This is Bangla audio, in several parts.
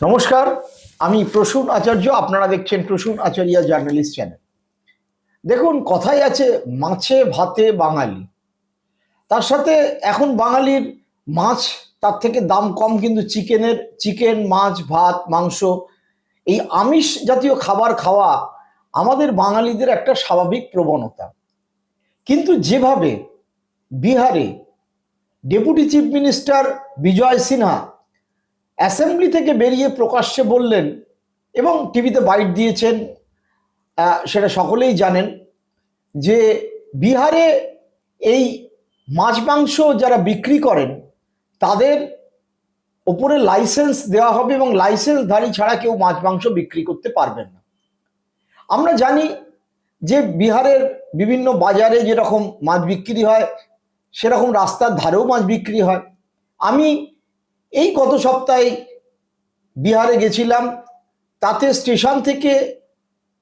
নমস্কার, আমি প্রসূন আচার্য। আপনারা দেখছেন প্রসূন আচার্য জার্নালিস্ট চ্যানেল। দেখুন, কথাই আছে মাছে ভাতে বাঙালি। তার সাথে এখন বাঙালির মাছ তার থেকে দাম কম, কিন্তু চিকেন, মাছ, ভাত, মাংস, এই আমিষ জাতীয় খাবার খাওয়া আমাদের বাঙালিদের একটা স্বাভাবিক প্রবণতা। কিন্তু যেভাবে বিহারে ডেপুটি চিফ মিনিস্টার বিজয় সিনহা অ্যাসেম্বলি থেকে বেরিয়ে প্রকাশ্যে বললেন এবং টিভিতে বাইট দিয়েছেন, সেটা সকলেই জানেন যে বিহারে এই মাছ মাংস যারা বিক্রি করেন তাদের ওপরে লাইসেন্স দেওয়া হবে এবং লাইসেন্সধারী ছাড়া কেউ মাছ মাংস বিক্রি করতে পারবেন না। আমরা জানি যে বিহারের বিভিন্ন বাজারে যেরকম মাছ বিক্রি হয় সেরকম রাস্তার ধারেও মাছ বিক্রি হয়। আমি এই গত সপ্তাহে বিহারে গেছিলাম। তাতে স্টেশন থেকে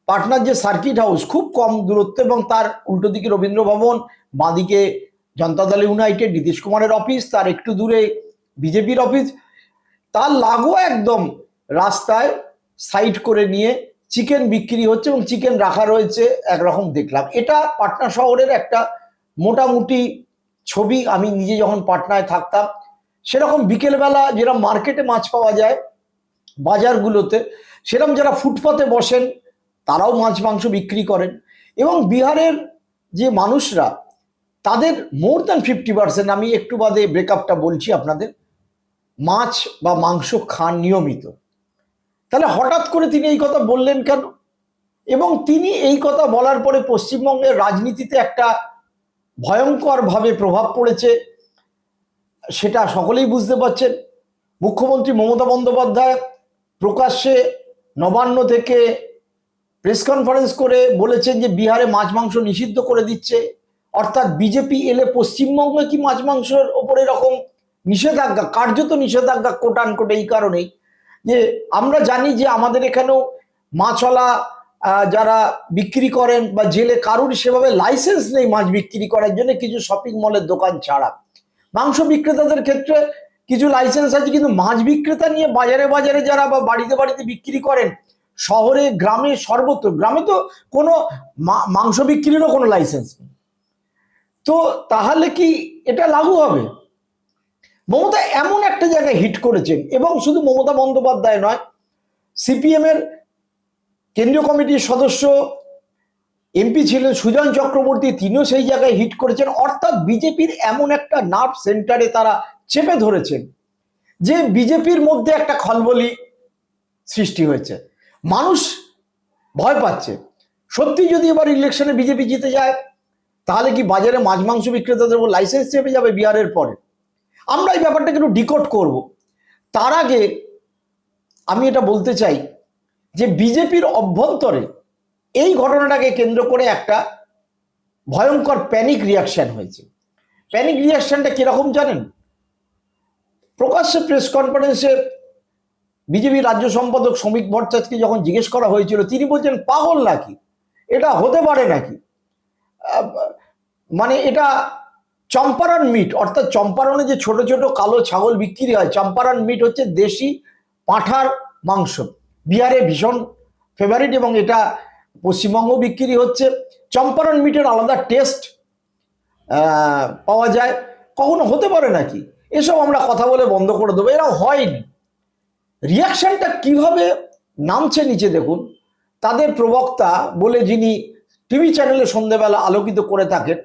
পাটনার যে সার্কিট হাউস খুব কম দূরত্ব এবং তার উল্টো দিকে রবীন্দ্র ভবন, বাঁদিকে জনতা দল ইউনাইটেড নীতিশ কুমারের অফিস, তার একটু দূরে বিজেপির অফিস, তার লাগোয়া একদম রাস্তায় সাইড করে নিয়ে চিকেন বিক্রি হচ্ছে এবং চিকেন রাখা রয়েছে একরকম। দেখলাম এটা পাটনা শহরের একটা মোটামুটি ছবি। আমি নিজে যখন পাটনায় থাকতাম সেরকম বিকেলবেলা যেরকম মার্কেটে মাছ পাওয়া যায় বাজারগুলোতে, সেরকম যারা ফুটপাতে বসেন তারাও মাছ মাংস বিক্রি করেন। এবং বিহারের যে মানুষরা তাদের মোর দ্যান 50%, আমি একটু বাদে ব্রেকআপটা বলছি আপনাদের, মাছ বা মাংস খান নিয়মিত। তাহলে হঠাৎ করে তিনি এই কথা বললেন কেন? এবং তিনি এই কথা বলার পরে পশ্চিমবঙ্গের রাজনীতিতে একটা ভয়ঙ্করভাবে প্রভাব পড়েছে, সেটা সকলেই বুঝতে পারছেন। মুখ্যমন্ত্রী মমতা বন্দ্যোপাধ্যায় প্রকাশ্যে নবান্ন থেকে প্রেস কনফারেন্স করে বলেছেন যে বিহারে মাছ মাংস নিষিদ্ধ করে দিচ্ছে। অর্থাৎ বিজেপি এলে পশ্চিমবঙ্গে কি মাছ মাংসের ওপরে এরকম নিষেধাজ্ঞা, কার্যত নিষেধাজ্ঞা কোটান কোটে। এই কারণেই যে আমরা জানি যে আমাদের এখানেও মাছওয়ালা যারা বিক্রি করেন বা জেলে কারুর সেভাবে লাইসেন্স নেই মাছ বিক্রি করার জন্য, কিছু শপিং মলের দোকান ছাড়া। মাংস বিক্রেতাদের ক্ষেত্রে কিছু লাইসেন্স আছে, কিন্তু মাছ বিক্রেতা নিয়ে বাজারে বাজারে যারা বা বাড়িতে বাড়িতে বিক্রি করেন, শহরে গ্রামে সর্বত্র, গ্রামে তো কোনো মাংস বিক্রিরও কোনো লাইসেন্স নেই। তো তাহলে কি এটা লাগু হবে? মমতা এমন একটা জায়গায় হিট করেছেন, এবং শুধু মমতা বন্দ্যোপাধ্যায় নয়, সিপিএম এর কেন্দ্রীয় কমিটির সদস্য এমপি ছিলেন সুজন চক্রবর্তী, তিনিও সেই জায়গায় হিট করেছেন। অর্থাৎ বিজেপির এমন একটা নার্ভ সেন্টারে তারা চেপে ধরেছেন যে বিজেপির মধ্যে একটা খলবলি সৃষ্টি হয়েছে, মানুষ ভয় পাচ্ছে। সত্যি যদি এবার ইলেকশনে বিজেপি জিতে যায় তাহলে কি বাজারে মাছ মাংস বিক্রেতাদের উপর লাইসেন্স চেপে যাবে বিহারের পরে? আমরা এই ব্যাপারটাকে একটু ডিকোড করব। তার আগে আমি এটা বলতে চাই যে বিজেপির অভ্যন্তরে এই ঘটনাটাকে কেন্দ্র করে একটা ভয়ঙ্কর প্যানিক রিয়াকশন হয়েছে। প্যানিক রিয়াকশনটা কিরকম জানেন? প্রকাশ্যে প্রেস কনফারেন্সে বিজেপির রাজ্য সম্পাদক শ্রমিক ভট্টাচার্যকে যখন জিজ্ঞেস করা হয়েছিল, তিনি বলছেন পাগল নাকি, এটা হতে পারে নাকি, মানে এটা চম্পারন মিট, অর্থাৎ চম্পারনে যে ছোট ছোট কালো ছাগল বিক্রি হয়, চম্পারন মিট হচ্ছে দেশি পাঁঠার মাংস, বিহারে ভীষণ ফেভারিট এবং এটা পশ্চিমবঙ্গেও বিক্রি হচ্ছে। চম্পারন মিটের আলাদা টেস্ট পাওয়া যায়, কখনো হতে পারে নাকি, এসব আমরা কথা বলে বন্ধ করে দেবো, এরা হয়নি। রিয়াকশনটা কিভাবে নামছে নিচে দেখুন। তাদের প্রবক্তা বলে যিনি টিভি চ্যানেলে সন্ধ্যেবেলা আলোকিত করে থাকেন,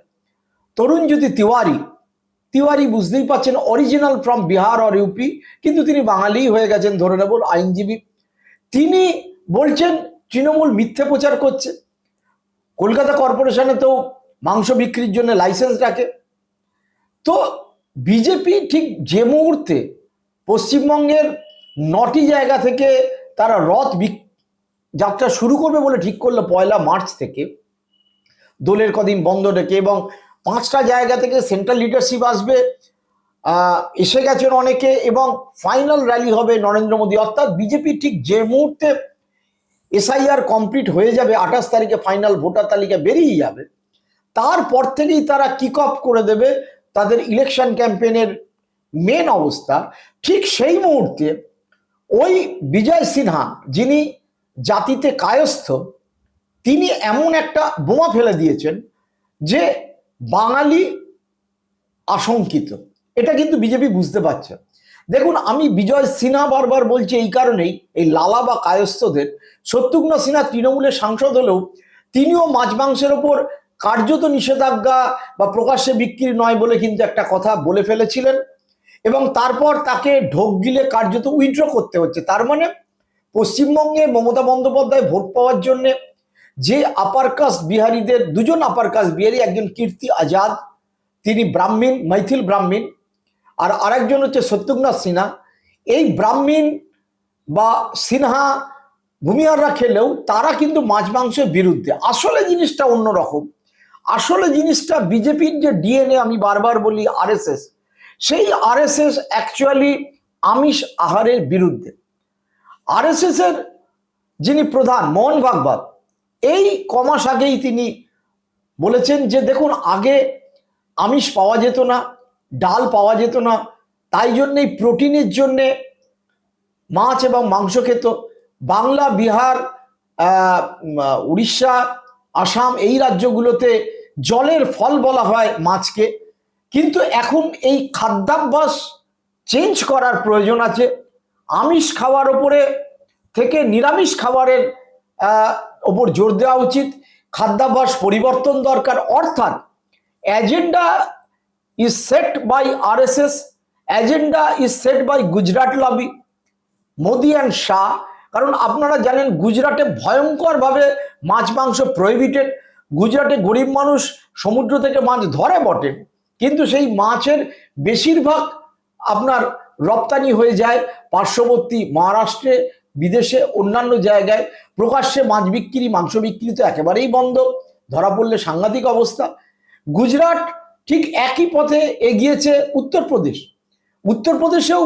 তরুণজ্যোতি তিওয়ারি, বুঝতেই পাচ্ছেন original from Bihar or UP, কিন্তু তিনি বাঙালি হয়ে গেছেন ধরে নেব, আইনজীবী। তিনি বলছেন তৃণমূল মিথ্যে প্রচার করছে। কলকাতা কর্পোরেশনে তো মাংস বিক্রির জন্য লাইসেন্স রাখে। তো বিজেপি ঠিক যে মুহূর্তে পশ্চিমবঙ্গের 9টি জায়গা থেকে তারা রথ যাত্রা শুরু করবে বলে ঠিক করলো 1 মার্চ থেকে, দোলের কদিন বন্ধ ডেকে, এবং 5টা জায়গা থেকে সেন্ট্রাল লিডারশিপ আসবে, এসে গেছেন অনেকে, এবং ফাইনাল র্যালি হবে নরেন্দ্র মোদী। অর্থাৎ বিজেপি ঠিক যে মুহূর্তে এসআইআর কমপ্লিট হয়ে যাবে, 28 তারিখে ফাইনাল ভোটার তালিকা বেরিয়ে যাবে, তারপর থেকেই তারা কিক অফ করে দেবে তাদের ইলেকশন ক্যাম্পেইনের মেন অবস্থা। ঠিক সেই মুহূর্তে ওই বিজয় সিনহা যিনি জাতিতে কায়স্থ, তিনি এমন একটা বোমা ফেলে দিয়েছেন যে বাঙালি আশঙ্কিত। এটা কিন্তু বিজেপি বুঝতে পারছে। দেখুন, আমি বিজয় সিনহা বারবার বলছি এই কারণেই, এই লালা বা কায়স্থদের, শত্রুঘ্ন সিনহা তৃণমূলের সাংসদ হলেও তিনিও মাছ মাংসের ওপর কার্যত নিষেধাজ্ঞা বা প্রকাশ্যে বিক্রি নয় বলে কিন্তু একটা কথা বলে ফেলেছিলেন, এবং তারপর তাকে ঢোক গিলে কার্যত উইথড্র করতে হচ্ছে। তার মানে পশ্চিমবঙ্গে মমতা বন্দ্যোপাধ্যায় ভোট পাওয়ার জন্য যে আপার কাস্ট বিহারীদের, দুজন আপার কাস্ট বিহারী, একজন কীর্তি আজাদ, তিনি ব্রাহ্মীণ, মাইথিল ব্রাহ্মীণ, আর আরেকজন হচ্ছে শত্রুঘ্ন সিনহা। এই ব্রাহ্মীণ বা সিনহা ভূমিহাররা খেলেও তারা কিন্তু মাছ মাংসের বিরুদ্ধে। আসলে জিনিসটা অন্যরকম। আসলে জিনিসটা বিজেপির যে ডিএনএ, আমি বারবার বলি আরএসএস, সেই আরএসএস অ্যাকচুয়ালি আমিষ আহারের বিরুদ্ধে। আরএসএস এর যিনি প্রধান মোহন ভাগবত, এই কমাস আগেই তিনি বলেছেন যে দেখুন, আগে আমিষ পাওয়া যেত না, ডাল পাওয়া যেত না, তাই জন্যেই প্রোটিনের জন্যে মাছ এবং মাংস খেত। বাংলা, বিহার, উড়িষ্যা, আসাম, এই রাজ্যগুলোতে জলের ফল বলা হয় মাছকে। কিন্তু এখন এই খাদ্যাভ্যাস চেঞ্জ করার প্রয়োজন আছে। আমিষ খাওয়ার ওপরে থেকে নিরামিষ খাবারের ওপর জোর দেওয়া উচিত। খাদ্যাভ্যাস পরিবর্তন দরকার। অর্থাৎ agenda is set by RSS, agenda is set by Gujarat lobby, Modi and Shah. কারণ আপনারা জানেন গুজরাটে ভয়ঙ্করভাবে মাছ মাংস প্রহিবিটেড। গুজরাটে গরিব মানুষ সমুদ্র থেকে মাছ ধরে বটে, কিন্তু সেই মাছের বেশিরভাগ আপনার রপ্তানি হয়ে যায় পার্শ্ববর্তী মহারাষ্ট্রে, বিদেশে, অন্যান্য জায়গায়। প্রকাশ্যে মাছ বিক্রি, মাংস বিক্রি তো একেবারেই বন্ধ, ধরা পড়লে সাংঘাতিক অবস্থা। গুজরাট ঠিক একই পথে এগিয়েছে উত্তরপ্রদেশ। উত্তরপ্রদেশেও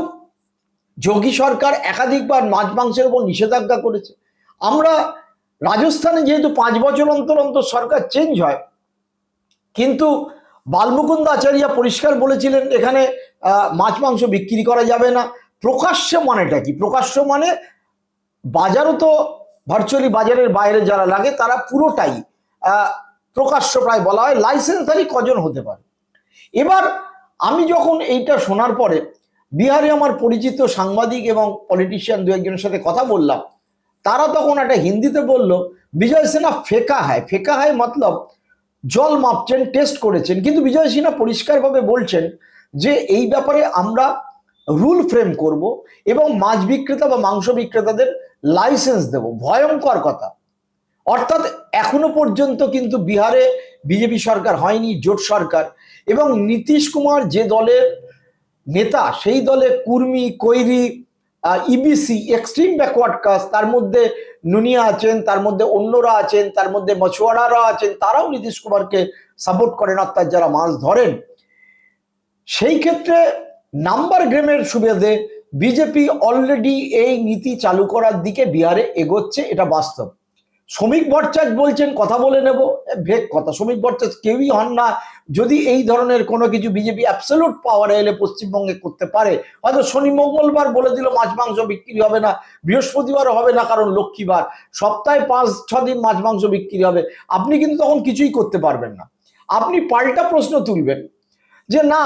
যোগী সরকার একাধিকবার মাছ মাংসের উপর নিষেধাজ্ঞা করেছে। আমরা রাজস্থানে যেহেতু 5 বছর অন্তর অন্তর সরকার চেঞ্জ হয়, কিন্তু বালমুকুন্দ আচার্য পরিষ্কার বলেছিলেন এখানে মাছ মাংস বিক্রি করা যাবে না। প্রকাশ্য মানেটা কি? প্রকাশ্য মানে বাজারও তো ভার্চুয়ালি বাজারের বাইরে যারা লাগে তারা পুরোটাই প্রকাশ্য প্রায় বলা হয়। লাইসেন্সধারী কজন হতে পারে? এবার আমি যখন এইটা শোনার পরে বিহারে আমার পরিচিত সাংবাদিক এবং পলিটিশিয়ান দু একজনের সাথে কথা বললাম, তারা তখন একটা হিন্দিতে বলল বিজয় সিনহা ফেকা হয়। ফেকা হয় মতলব জল মাপছেন, টেস্ট করেছেন। কিন্তু বিজয় সিনহা পরিষ্কারভাবে বলছেন যে এই ব্যাপারে আমরা রুল ফ্রেম করব এবং মাছ বিক্রেতা বা মাংস বিক্রেতাদের লাইসেন্স দেব। ভয়ঙ্কর কথা। অর্থাৎ এখনো পর্যন্ত কিন্তু বিহারে বিজেপি সরকার হয়নি, জোট সরকার, এবং নীতিশ কুমার যে দলের নেতা, সেই দলে কুর্মি, কৈরি, ইবিসি, এক্সট্রিম ব্যাকওয়ার্ড কাস্ট, তার মধ্যে নুনিয়া আছেন, তার মধ্যে অন্যরা আছেন, তার মধ্যে মছুয়ারারা আছেন, তারাও নীতিশ কুমারকে সাপোর্ট করেন, অর্থাৎ যারা মাছ ধরেন। সেই ক্ষেত্রে নাম্বার গেমের সুবিধে বিজেপি অলরেডি এই নীতি চালু করার দিকে বিহারে এগোচ্ছে, এটা বাস্তব। শ্রমিক ভট্টাচার্য বলছেন কথা বলে নেব, ভেক কথা। শ্রমিক ভট্টাচার্য কেউই হন না যদি এই ধরনের কোনো কিছু বিজেপি অ্যাবসলিউট পাওয়ারে এলে পশ্চিমবঙ্গে করতে পারে। হয়তো শনি মঙ্গলবার বলে দিল মাছ মাংস বিক্রি হবে না, বৃহস্পতিবারও হবে না কারণ লক্ষ্মীবার, সপ্তাহে 5-6 দিন মাছ মাংস বিক্রি হবে। আপনি কিন্তু তখন কিছুই করতে পারবেন না। আপনি পাল্টা প্রশ্ন তুলবেন যে না,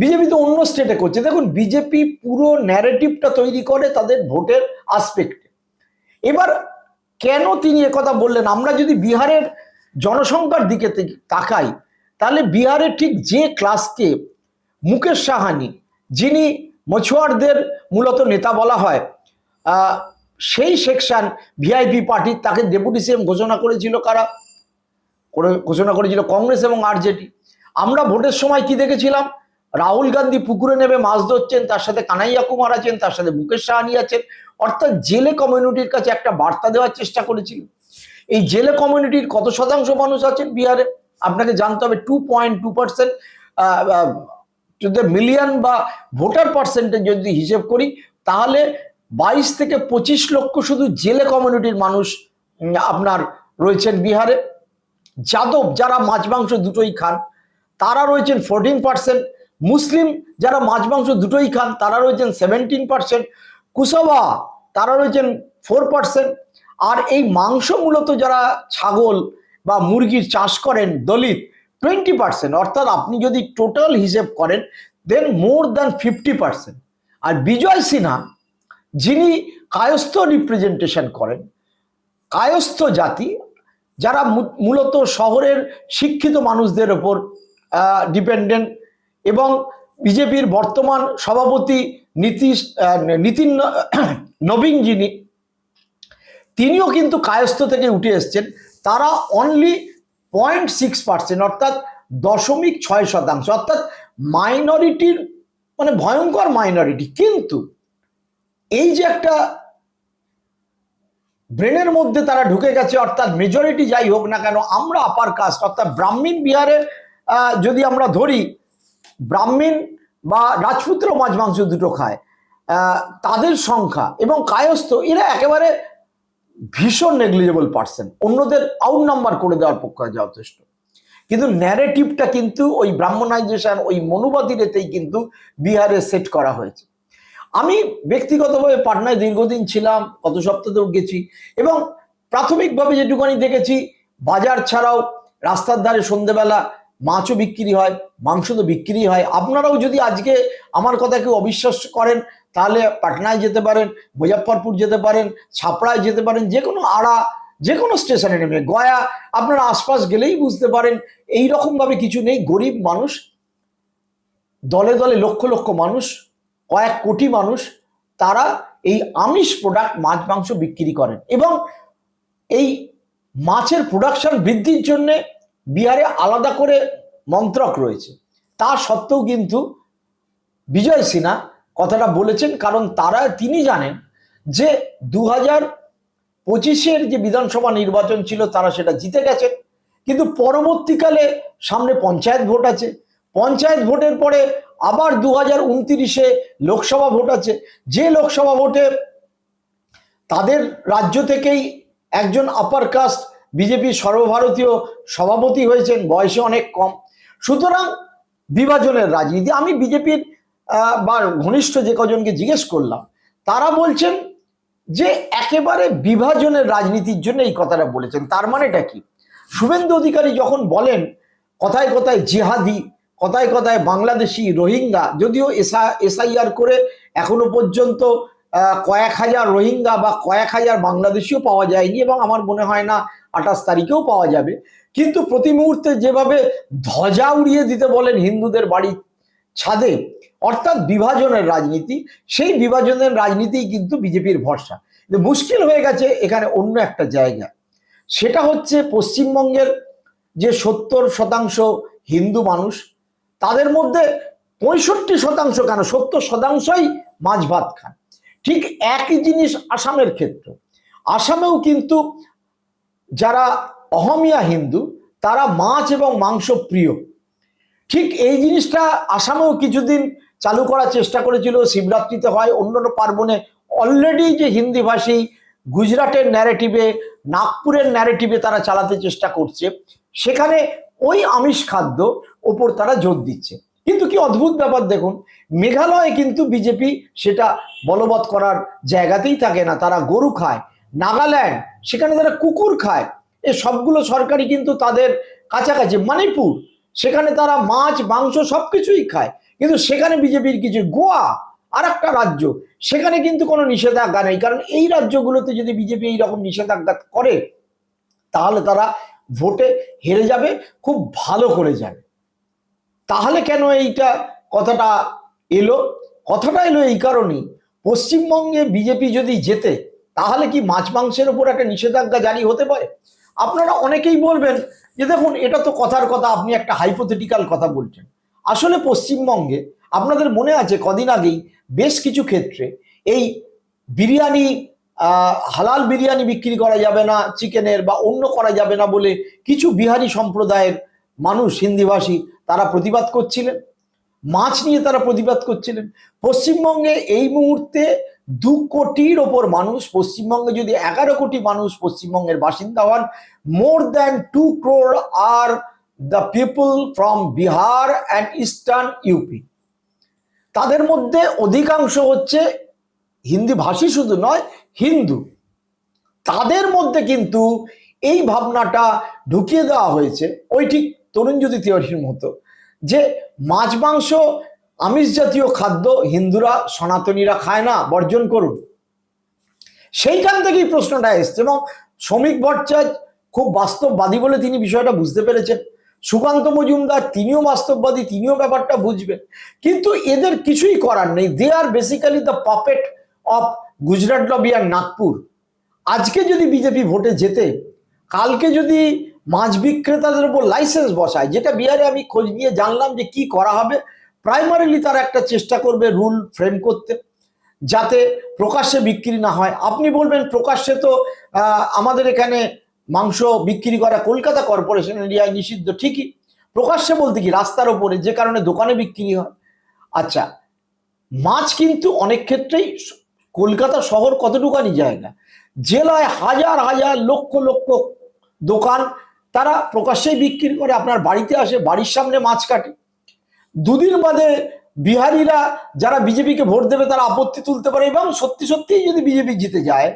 বিজেপি তো অন্য স্টেটে করছে। দেখুন, বিজেপি পুরো ন্যারেটিভটা তৈরি করে তাদের ভোটের আসপেক্টে। এবার কেন তিনি একথা বললেন? আমরা যদি বিহারের জনসংখ্যার দিকে তাকাই, তাহলে বিহারের ঠিক যে ক্লাসকে মুকেশ সাহানি, যিনি মছুয়ারদের মূলত নেতা বলা হয়, সেই সেকশন ভিআইপি পার্টি, তাকে ডেপুটি সিএম ঘোষণা করেছিল কারা? ঘোষণা করেছিল কংগ্রেস এবং আরজেডি। আমরা ভোটের সময় কি দেখেছিলাম? রাহুল গান্ধী পুকুরে নেমে মাছ ধরছেন, তার সাথে কানাইয়া কুমার আছেন, তার সাথে মুকেশ সাহানি আছেন। অর্থাৎ জেলে কমিউনিটির কাছে একটা বার্তা দেওয়ার চেষ্টা করেছিল। এই জেলে কমিউনিটির কত শতাংশ মানুষ আছেন বিহারে? আপনাকে জানতে হবে 2.2% টু দ্য মিলিয়ন বা ভোটার পার্সেন্টেজ যদি হিসেব করি, তাহলে 22 থেকে 25 লক্ষ শুধু জেলে কমিউনিটির মানুষ আপনার রয়েছেন বিহারে। যাদব, যারা মাছ মাংস দুটোই খান, তারা রয়েছেন 14%। মুসলিম যারা মাছ মাংস দুটোই খান, তারা রয়েছেন 17%। কুশওয়া তারা রয়েছেন 4%। আর এই মাংস মূলত যারা ছাগল বা মুরগির চাষ করেন দলিত 20%। অর্থাৎ আপনি যদি টোটাল হিসেব করেন দেন মোর দ্যান 50%। আর বিজয় সিনহা যিনি কায়স্থ রিপ্রেজেন্টেশন করেন, কায়স্থ জাতি যারা মূলত শহরের শিক্ষিত মানুষদের ওপর ডিপেন্ডেন্ট, এবং বিজেপির বর্তমান সভাপতি নীতিন নবীন যিনি, তিনিও কিন্তু কায়স্থ থেকে উঠে এসছেন। তারা অনলি 0.6%, অর্থাৎ 0.6%, অর্থাৎ মাইনরিটির মানে ভয়ঙ্কর মাইনরিটি। কিন্তু এই যে একটা ব্রেনের মধ্যে তারা ঢুকে গেছে, অর্থাৎ মেজরিটি যাই হোক না কেন আমরা আপার কাস্ট, অর্থাৎ ব্রাহ্মণ বিহারে যদি আমরা ধরি ব্রাহ্মণ বা রাজপুত্র মাছ মাংস দুটো খায়, তাদের সংখ্যা এবং কায়স্থ এরা একেবারে ভীষণ নেগলিজেবল পার্সেন্ট, অন্যদের আউট নাম্বার করে দেওয়ার পক্ষে যথেষ্ট। কিন্তু ন্যারেটিভটা কিন্তু ওই ব্রাহ্মণাইজেশন, ওই মনুবাদীরেতেই কিন্তু বিহারে সেট করা হয়েছে। আমি ব্যক্তিগতভাবে পাটনায় দীর্ঘদিন ছিলাম, গত সপ্তাহেও গেছি, এবং প্রাথমিকভাবে যেটুকুনি দেখেছি বাজার ছাড়াও রাস্তার ধারে সন্ধ্যেবেলা মাছও বিক্রি হয়, মাংস তো বিক্রি হয়। আপনারাও যদি আজকে আমার কথা কেউ অবিশ্বাস করেন তাহলে পাটনায় যেতে পারেন, মুজফ্ফরপুর যেতে পারেন, ছাপড়ায় যেতে পারেন, যে কোনো আড়া, যে কোনো স্টেশনে নেমে গয়া আপনারা আশপাশ গেলেই বুঝতে পারেন এই রকমভাবে কিছু নেই। গরিব মানুষ, দলে দলে লক্ষ লক্ষ মানুষ, কয়েক কোটি মানুষ, তারা এই আমিষ প্রোডাক্ট মাছ মাংস বিক্রি করেন। এবং এই মাছের প্রোডাকশন বৃদ্ধির জন্যে বিহারে আলাদা করে মন্ত্রক রয়েছে। তা সত্ত্বেও কিন্তু বিজয় সিনহা কথাটা বলেছেন, কারণ তিনি জানেন যে 2025-এর যে বিধানসভা নির্বাচন ছিল তারা সেটা জিতে গেছেন, কিন্তু পরবর্তীকালে সামনে পঞ্চায়েত ভোট আছে, পঞ্চায়েত ভোটের পরে আবার 2029-এ লোকসভা ভোট আছে। যে লোকসভা ভোটে তাদের রাজ্য থেকেই একজন আপার কাস্ট বিজেপির সর্বভারতীয় সভাপতি হয়েছেন, বয়সে অনেক কম। সুতরাং বিভাজনের রাজনীতি, আমি বিজেপির বা ঘনিষ্ঠ যে কজনকে জিজ্ঞেস করলাম তারা বলছেন যে একেবারে বিভাজনের রাজনীতির জন্য এই কথাটা বলেছেন। তার মানেটা কি? শুভেন্দু অধিকারী যখন বলেন কথায় কথায় জিহাদি, কথায় কথায় বাংলাদেশি, রোহিঙ্গা, যদিও এসআইআর করে এখনো পর্যন্ত কয়েক হাজার রোহিঙ্গা বা কয়েক হাজার বাংলাদেশিও পাওয়া যায়নি, এবং আমার মনে হয় না 28 তারিখেও পাওয়া যাবে, কিন্তু প্রতি মুহূর্তে যেভাবে ধ্বজা উড়িয়ে দিতে বলেন হিন্দুদের বাড়ির ছাদে, অর্থাৎ বিভাজনের রাজনীতি, সেই বিভাজনের রাজনীতিই কিন্তু বিজেপির ভরসা। মুশকিল হয়ে গেছে এখানে অন্য একটা জায়গা, সেটা হচ্ছে পশ্চিমবঙ্গের যে 70% হিন্দু মানুষ, তাদের মধ্যে 65% কেন 70%ই মাছ ভাত খান। ঠিক একই জিনিস আসামের ক্ষেত্রে। আসামেও কিন্তু যারা অহমিয়া হিন্দু তারা মাছ এবং মাংস প্রিয়। ঠিক এই জিনিসটা আসামেও কিছুদিন চালু করার চেষ্টা করেছিল, শিবরাত্রিতে হয়, অন্যান্য পার্বণে। অলরেডি যে হিন্দিভাষী গুজরাটের ন্যারেটিভে, নাগপুরের ন্যারেটিভে তারা চালাতে চেষ্টা করছে, সেখানে ওই আমিষ খাদ্য ওপর তারা জোর দিচ্ছে। কিন্তু কি অদ্ভুত ব্যাপার দেখুন, মেঘালয়ে কিন্তু বিজেপি সেটা বলবৎ করার জায়গাতেই থাকে না, তারা গরু খায়। নাগাল্যান্ড, সেখানে তারা কুকুর খায়। এ সবগুলো সরকারি কিন্তু তাদের কাছাকাছি। মণিপুর, সেখানে তারা মাছ মাংস সবকিছুই খায়, কিন্তু সেখানে বিজেপির কিছু। গোয়া আর একটা রাজ্য, সেখানে কিন্তু কোনো নিষেধাজ্ঞা নেই, কারণ এই রাজ্যগুলোতে যদি বিজেপি এইরকম নিষেধাজ্ঞা করে তাহলে তারা ভোটে হেরে যাবে, খুব ভালো করে যাবে। তাহলে কেন এইটা কথাটা এলো? কথাটা এলো এই কারণেই, পশ্চিমবঙ্গে বিজেপি যদি জেতে তাহলে কি মাছ মাংসের উপর একটা নিষেধাজ্ঞা জারি হতে পারে? আপনারা অনেকেই বলবেন যে দেখুন এটা তো কথার কথা, আপনি একটা হাইপোথেটিক্যাল কথা বলছেন। আসলে পশ্চিমবঙ্গে আপনাদের মনে আছে কদিন আগেই বেশ কিছু ক্ষেত্রে এই বিরিয়ানি, হালাল বিরিয়ানি বিক্রি করা যাবে না চিকেনের, বা অন্য করা যাবে না বলে কিছু বিহারি সম্প্রদায়ের মানুষ হিন্দিভাষী তারা প্রতিবাদ করছিলেন, মাছ নিয়ে তারা প্রতিবাদ করছিলেন। পশ্চিমবঙ্গে এই মুহূর্তে 2 কোটির ওপর মানুষ, পশ্চিমবঙ্গে যদি 11 কোটি মানুষ পশ্চিমবঙ্গের বাসিন্দা হন, more than 2 crore are the people from Bihar and Eastern UP। তাদের মধ্যে অধিকাংশ হচ্ছে হিন্দি ভাষী, শুধু নয় হিন্দু, তাদের মধ্যে কিন্তু এই ভাবনাটা ঢুকিয়ে দেওয়া হয়েছে, ওই ঠিক তরুণজ্যোতি তিওয়ারির মতো, যে মাছ মাংস আমিষ জাতীয় খাদ্য হিন্দুরা সনাতনীরা খায় না, বর্জন করুন। সেইখান থেকেই প্রশ্নটা এসছে, এবং শ্রমিক ভট্টাচার্য খুব বাস্তববাদী বলে তিনি বিষয়টা বুঝতে পেরেছেন। সুকান্ত মজুমদার তিনিও বাস্তববাদী, তিনিও ব্যাপারটা বুঝবেন, কিন্তু এদের কিছুই করার নেই। They are basically the puppet of Gujarat lobby আর নাগপুর। আজকে যদি বিজেপি ভোটে যেতে, কালকে যদি মাছ বিক্রেতাদের উপর লাইসেন্স বসায়, যেটা বিহারে আমি খোঁজ নিয়ে জানলাম যে কি করা হবে, প্রাইমারিলি তারা একটা চেষ্টা করবে রুল ফ্রেম করতে যাতে প্রকাশ্যে বিক্রি না হয়। আপনি বলবেন প্রকাশ্যে তো আমাদের এখানে মাংস বিক্রি করা কলকাতা কর্পোরেশন এরিয়ায় নিষিদ্ধ, ঠিকই, প্রকাশ্যে বলতে কি রাস্তার ওপরে, যে কারণে দোকানে বিক্রি হয়। আচ্ছা, মাছ কিন্তু অনেক ক্ষেত্রেই কলকাতা শহর কতটুকানি জায়গা, জেলায় হাজার হাজার লক্ষ লক্ষ দোকান, তারা প্রকাশ্যেই বিক্রি করে। আপনার বাড়িতে আসে, বাড়ির সামনে মাছ কাটে। দুদিন বাদে বিহারিরা যারা বিজেপিকে ভোট দেবে তারা আপত্তি তুলতে পারে, এবং সত্যি সত্যিই যদি বিজেপি জিতে যায়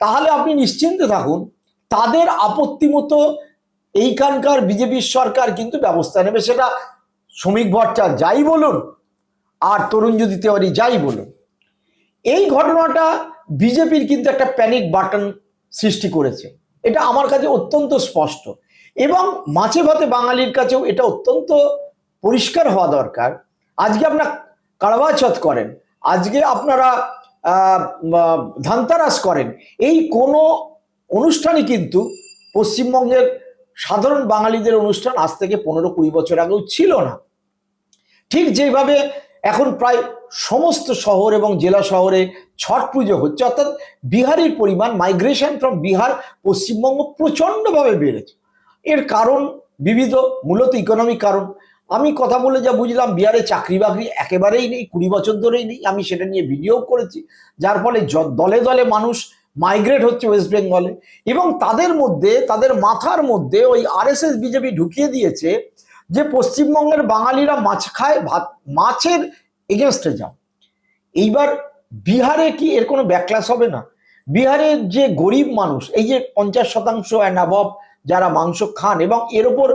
তাহলে আপনি নিশ্চিন্তে থাকুন, তাদের আপত্তি মতো এইখানকার বিজেপির সরকার কিন্তু ব্যবস্থা নেবে। সেটা শ্রমিক ভট্টাচার্য যাই বলুন আর তরুণজ্যোতি তিওয়ারি যাই বলুন, এই ঘটনাটা বিজেপির কিন্তু একটা প্যানিক বাটন সৃষ্টি করেছে, এটা আমার কাছে অত্যন্ত স্পষ্ট। এবং মাছে ভাতে বাঙালির কাছেও এটা অত্যন্ত পরিষ্কার হওয়া দরকার। আজকে আপনারা কারবা চৌথ করেন, আজকে আপনারা ধানতেরাস করেন, এই কোনো অনুষ্ঠানই কিন্তু পশ্চিমবঙ্গের সাধারণ বাঙালিদের অনুষ্ঠান আজ থেকে 15-20 বছর আগেও ছিল না। ঠিক যেভাবে এখন প্রায় সমস্ত শহর এবং জেলা শহরে ছট পুজো হচ্ছে, অর্থাৎ বিহারির পরিমাণ, মাইগ্রেশন ফ্রম বিহার পশ্চিমবঙ্গ প্রচণ্ডভাবে বেড়েছে। এর কারণ বিবিধ, মূলত ইকোনমিক কারণ। আমি কথা বলে যা বুঝলাম, বিহারে চাকরি বাকরি একেবারেই নেই, 20 বছর ধরেই নেই। আমি সেটা নিয়ে ভিডিও করেছি, যার ফলে দলে দলে মানুষ মাইগ্রেট হচ্ছে ওয়েস্ট বেঙ্গলে, এবং তাদের মধ্যে, তাদের মাথার মধ্যে ওই আরএসএস বিজেপি ঢুকিয়ে দিয়েছে যে পশ্চিমবঙ্গের বাঙালিরা মাছ খায়, ভাত মাছের এগেনস্টে যাও। এইবার বিহারে কি এর কোনো ব্যাকলাস হবে না? বিহারের যে গরিব মানুষ, এই যে 50% অ্যান্ড অ্যাবভ যারা মাংস খান এবং এর ওপর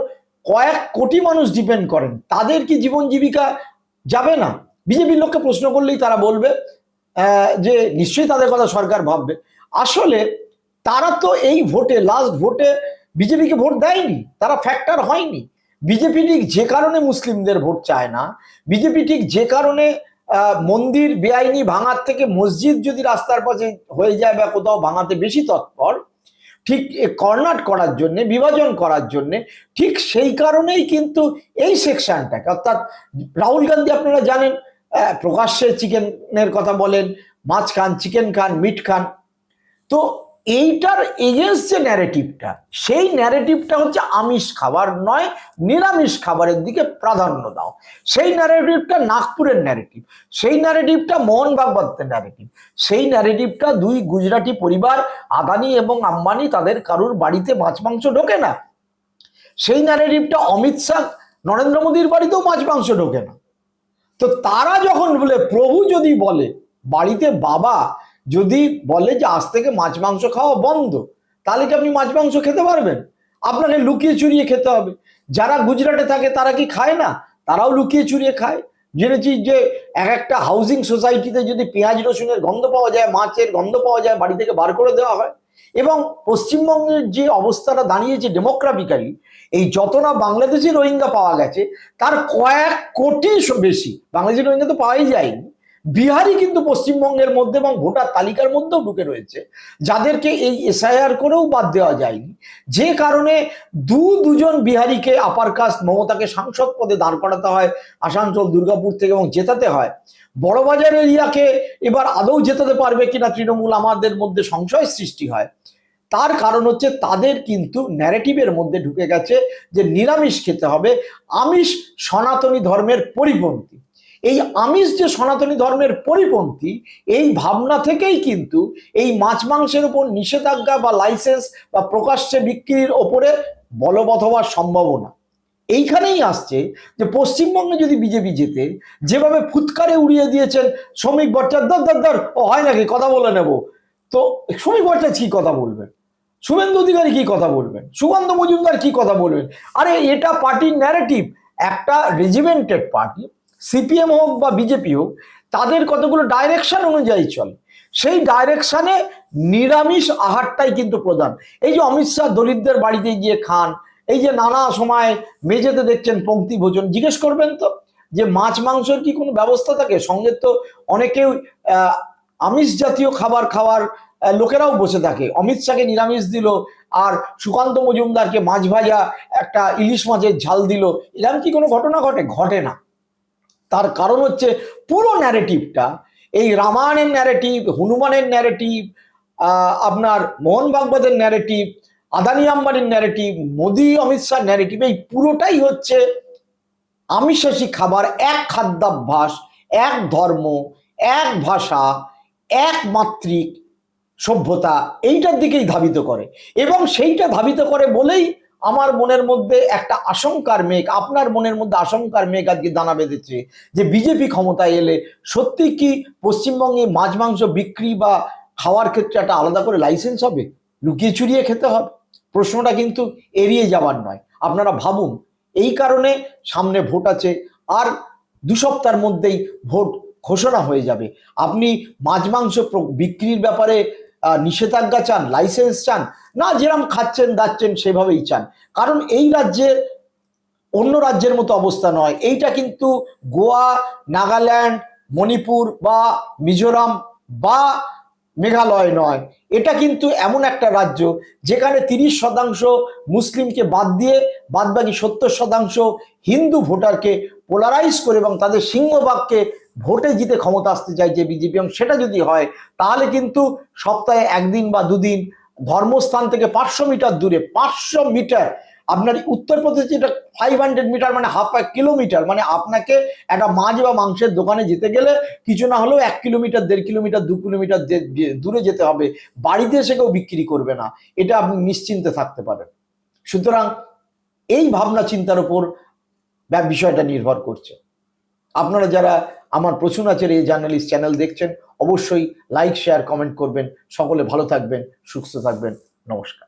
কয়েক কোটি মানুষ ডিপেন্ড করেন, তাদের কি জীবন জীবিকা যাবে না? বিজেপির লোককে প্রশ্ন করলেই তারা বলবে যে নিশ্চয়ই তাদের কথা সরকার ভাববে। আসলে তারা তো এই ভোটে, লাস্ট ভোটে বিজেপিকে ভোট দেয়নি, তারা ফ্যাক্টর হয়নি। বিজেপি ঠিক যে কারণে মুসলিমদের ভোট চায় না, বিজেপি ঠিক যে কারণে মন্দির বেআইনি ভাঙার থেকে মসজিদ যদি রাস্তার পাশে হয়ে যায় বা কোথাও ভাঙাতে বেশি তৎপর, ঠিক কর্নাট করার জন্যে, বিভাজন করার জন্যে, ঠিক সেই কারণেই কিন্তু এই সেকশনটাকে, অর্থাৎ রাহুল গান্ধী আপনারা জানেন প্রকাশ্যে চিকেনের কথা বলেন, মাছ খান, চিকেন খান, মিট খান। তো এইটার এগেন্স্ট যে ন্যারেটিভটা, সেই ন্যারেটিভটা হচ্ছে আমিষ খাবার নয়, নিরামিষ খাবারের দিকে প্রাধান্য দাও। সেই ন্যারেটিভটা নাগপুরের ন্যারেটিভ, সেই ন্যারেটিভটা মোহন ভাগবতের ন্যারেটিভ, সেই ন্যারেটিভটা দুই গুজরাটি পরিবার আদানি এবং আম্বানি, তাদের কারুর বাড়িতে মাছ মাংস ঢোকে না। সেই ন্যারেটিভটা অমিত শাহ, নরেন্দ্র মোদীর বাড়িতেও মাছ মাংস ঢোকে না। তো তারা যখন বলে, প্রভু যদি বলে, বাড়িতে বাবা যদি বলে যে আজ থেকে মাছ মাংস খাওয়া বন্ধ, তাহলে কি আপনি মাছ মাংস খেতে পারবেন? আপনাকে লুকিয়ে চুরিয়ে খেতে হবে। যারা গুজরাটে থাকে তারা কি খায় না? তারাও লুকিয়ে চুরিয়ে খায়। জেনেছি যে এক একটা হাউজিং সোসাইটিতে যদি পেঁয়াজ রসুনের গন্ধ পাওয়া যায়, মাছের গন্ধ পাওয়া যায়, বাড়ি থেকে বার করে দেওয়া হয়। এবং পশ্চিমবঙ্গের যে অবস্থাটা দাঁড়িয়েছে ডেমোক্রাফিক্যালি, এই যত না বাংলাদেশি রোহিঙ্গা পাওয়া গেছে তার কয়েক কোটি বেশি, বাংলাদেশি রোহিঙ্গা তো পাওয়াই যায়নি, বিহারি কিন্তু পশ্চিমবঙ্গের মধ্যে এবং ভোটার তালিকার মধ্যেও ঢুকে রয়েছে, যাদেরকে এই এসআইআর করেও বাদ দেওয়া যায়নি। যে কারণে দুজন বিহারিকে আপার কাস্ট মমতাকে সাংসদ পদে দাঁড় করাতে হয় আসানসোল, দুর্গাপুর থেকে, এবং জেতাতে হয়। বড়বাজার এরিয়াকে এবার আদৌ জেতাতে পারবে কিনা তৃণমূল, আমাদের মধ্যে সংশয় সৃষ্টি হয়। তার কারণ হচ্ছে তাদের কিন্তু ন্যারেটিভের মধ্যে ঢুকে গেছে যে নিরামিষ খেতে হবে, আমিষ সনাতনী ধর্মের পরিপন্থী। এই আমিষ যে সনাতনী ধর্মের পরিপন্থী, এই ভাবনা থেকেই কিন্তু এই মাছ মাংসের উপর নিষেধাজ্ঞা বা লাইসেন্স বা প্রকাশ্যে বিক্রির ওপরে বলবৎ হওয়ার সম্ভাবনা এইখানেই আসছে। যে পশ্চিমবঙ্গে যদি বিজেপি জেতে, যেভাবে ফুৎকারে উড়িয়ে দিয়েছেন শ্রমিক ভট্টাচার্য, ধর ও হয় নাকি, কথা বলে নেব, তো শ্রমিক ভট্টাচার্য কি কথা বলবেন, শুভেন্দু অধিকারী কি কথা বলবেন, সুকান্ত মজুমদার কি কথা বলবেন? আরে এটা পার্টির ন্যারেটিভ। একটা রেজিমেন্টেড পার্টি, সিপিএম হোক বা বিজেপি হোক, তাদের কতগুলো ডাইরেকশন অনুযায়ী চলে। সেই ডাইরেকশনে নিরামিষ আহারটাই কিন্তু প্রধান। এই যে অমিত শাহ দলিতদের বাড়িতে গিয়ে খান, এই যে নানা সময় মেঝেতে দেখছেন পঙ্ক্তি ভোজন, জিজ্ঞেস করবেন তো যে মাছ মাংসের কি কোনো ব্যবস্থা থাকে? সঙ্গে তো অনেকেও আমিষ জাতীয় খাবার খাওয়ার লোকেরাও বসে থাকে। অমিত শাহকে নিরামিষ দিল, আর সুকান্ত মজুমদারকে মাছ ভাজা একটা ইলিশ মাছের ঝাল দিল, এরকম কি কোনো ঘটনা ঘটে? ঘটে না। তার কারণ হচ্ছে পুরো ন্যারেটিভটা, এই রামায়ণের ন্যারেটিভ, হনুমানের ন্যারেটিভ, আপনার মোহন ভাগবতের ন্যারেটিভ, আদানি আম্বানির ন্যারেটিভ, মোদি অমিত শাহ ন্যারেটিভ, এই পুরোটাই হচ্ছে আমিষাশী খাবার, এক খাদ্যাভ্যাস, এক ধর্ম, এক ভাষা, এক মাত্রিক সভ্যতা, এইটার দিকেই ধাবিত করে। এবং সেইটা ধাবিত করে বলেই আমার মনের মধ্যে একটা আশঙ্কার মেঘ, আপনার মনের মধ্যে আশঙ্কার মেঘ আজকে দানা বেঁধেছে যে বিজেপি ক্ষমতায় এলে সত্যি কি পশ্চিমবঙ্গে মাছ মাংস বিক্রি বা খাওয়ার ক্ষেত্রে একটা আলাদা করে লাইসেন্স হবে, লুকিয়ে চুরিয়ে খেতে হবে? প্রশ্নটা কিন্তু এড়িয়ে যাবার নয়। আপনারা ভাবুন, এই কারণে সামনে ভোট আছে, আর 2 সপ্তাহের মধ্যেই ভোট ঘোষণা হয়ে যাবে। আপনি মাছ মাংস বিক্রির ব্যাপারে নিষেধাজ্ঞা চান, লাইসেন্স চান না, যেরকম খাচ্ছেন দাচ্ছেন সেভাবেই চান। কারণ এই রাজ্যে অন্য রাজ্যের মতো অবস্থা নয়। এইটা কিন্তু গোয়া, নাগাল্যান্ড, মণিপুর বা মিজোরাম বা মেঘালয় নয়। এটা কিন্তু এমন একটা রাজ্য যেখানে 30% মুসলিমকে বাদ দিয়ে বাদবাকি 70% হিন্দু ভোটারকে পোলারাইজ করে এবং তাদের সিংহভাগকে ভোটে জিতে ক্ষমতা আসতে চাইছে বিজেপি। এবং সেটা যদি হয় তাহলে কিন্তু সপ্তাহে 1 দিন বা 2 দিন ধর্মস্থান থেকে 500 মিটার দূরে, 500 মিটার, আপনার উত্তরপ্রদেশে এটা 500 মিটার মানে হাফ কিলোমিটার, মানে আপনাকে একটা মাছ বা মাংসের দোকানে যেতে গেলে কিছু না হলেও 1 কিলোমিটার, 1.5 কিলোমিটার, 2 কিলোমিটার দূরে যেতে হবে। বাড়িতে এসে কেউ বিক্রি করবে না, এটা আপনি নিশ্চিন্তে থাকতে পারেন। সুতরাং এই ভাবনা চিন্তার উপর বিষয়টা নির্ভর করছে। আপনারা যারা আমার প্রসূন আচার্য এই জার্নালিস্ট চ্যানেল দেখছেন, অবশ্যই লাইক, শেয়ার, কমেন্ট করবেন। সকলে ভালো থাকবেন, সুস্থ থাকবেন। নমস্কার।